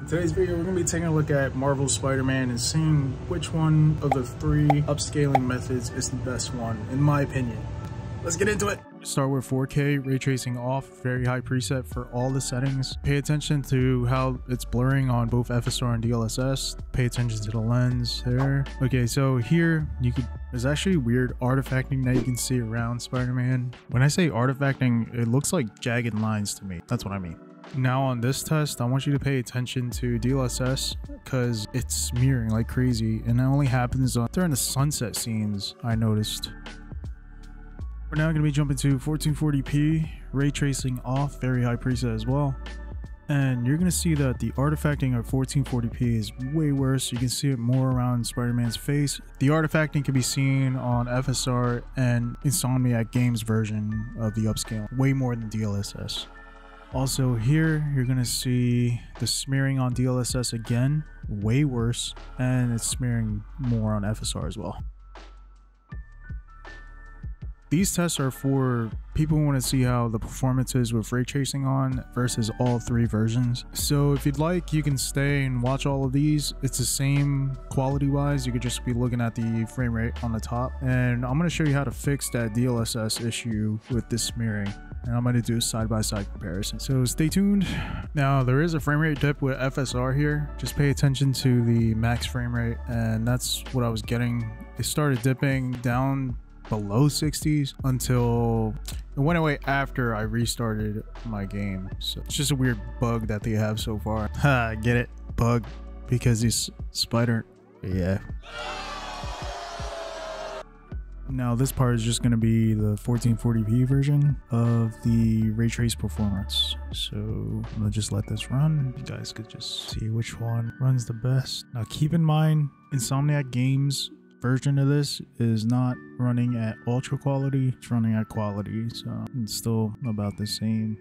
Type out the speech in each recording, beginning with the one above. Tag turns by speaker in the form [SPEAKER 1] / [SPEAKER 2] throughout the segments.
[SPEAKER 1] Today's video, we're going to be taking a look at Marvel's Spider-Man and seeing which one of the three upscaling methods is the best one, in my opinion. Let's get into it. Start with 4K, ray tracing off, very high preset for all the settings. Pay attention to how it's blurring on both FSR and DLSS. Pay attention to the lens there. Okay, so here there's actually weird artifacting that you can see around Spider-Man. When I say artifacting, it looks like jagged lines to me. That's what I mean. Now on this test, I want you to pay attention to DLSS because it's smearing like crazy, and that only happens during the sunset scenes, I noticed. We're now going to be jumping to 1440p, ray tracing off, very high preset as well. And you're going to see that the artifacting at 1440p is way worse. You can see it more around Spider-Man's face. The artifacting can be seen on FSR and Insomniac Games version of the upscale, way more than DLSS. Also here, you're going to see the smearing on DLSS again, way worse, and it's smearing more on FSR as well. These tests are for people who want to see how the performance is with ray tracing on versus all three versions. So if you'd like, you can stay and watch all of these. It's the same quality wise. You could just be looking at the frame rate on the top. And I'm going to show you how to fix that DLSS issue with this smearing. And I'm going to do a side-by-side comparison. So stay tuned. Now there is a frame rate dip with FSR here. Just pay attention to the max frame rate. And that's what I was getting. It started dipping down below 60s until it went away after I restarted my game. So it's just a weird bug that they have so far. Ha, get it? Bug because he's Spider. Yeah. Now this part is just going to be the 1440p version of the ray trace performance. So I'm going to just let this run. You guys could just see which one runs the best. Now keep in mind, Insomniac Games version of this is not running at ultra quality, it's running at quality, so it's still about the same.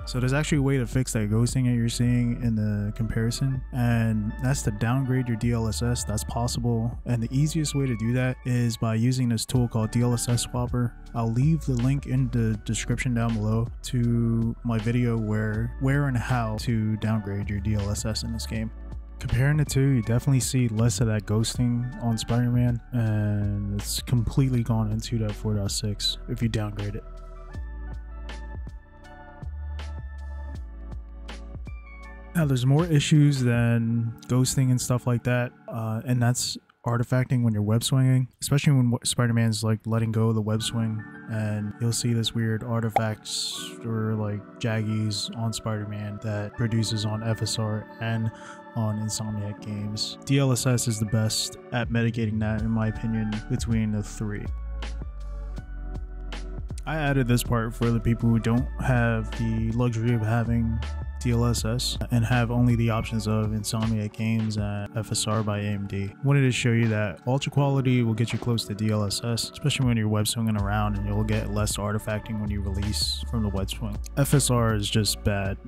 [SPEAKER 1] So there's actually a way to fix that ghosting that you're seeing in the comparison, and that's to downgrade your DLSS. That's possible, and the easiest way to do that is by using this tool called DLSS Swapper. I'll leave the link in the description down below to my video where and how to downgrade your DLSS in this game. Comparing the two, you definitely see less of that ghosting on Spider-Man, and it's completely gone into that 4.6 if you downgrade it. Now there's more issues than ghosting and stuff like that, and that's artifacting when you're web swinging, especially when Spider-Man's like letting go of the web swing, and you'll see this weird artifacts or like jaggies on Spider-Man that produces on FSR and on Insomniac Games. DLSS is the best at mitigating that, in my opinion, between the three. I added this part for the people who don't have the luxury of having DLSS and have only the options of Insomniac Games and FSR by AMD. Wanted to show you that ultra quality will get you close to DLSS, especially when you're web swinging around, and you'll get less artifacting when you release from the web swing. FSR is just bad.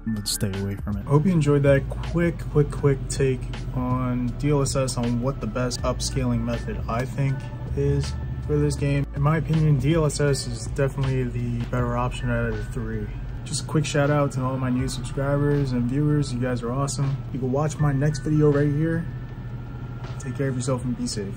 [SPEAKER 1] Let's stay away from it. Hope you enjoyed that quick take on DLSS, on what the best upscaling method I think is for this game. In my opinion, DLSS is definitely the better option out of the three. Just a quick shout out to all my new subscribers and viewers. You guys are awesome. You can watch my next video right here. Take care of yourself and be safe.